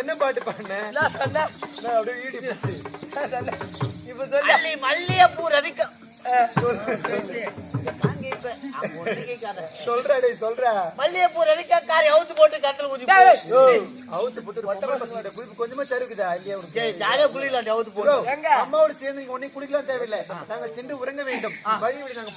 என்ன பாட்டு பாடின மல்லிகைப்பூ ரவிக்க சொல்ற மல்லிகைப்பூ ரவிக்காரி அவுத்து போட்டு கட்டல் ஊதி அவுத்து போட்டு கொஞ்சமா தருக்குதா இல்லையா ஜாலியா குளிக்கலாம் அவுத்து போட்டு அம்மாவோட சேர்ந்து ஒன்னையும் குளிக்கலாம் தேவையில்லை நாங்க சென்று உறங்க வேண்டும் வழி நாங்க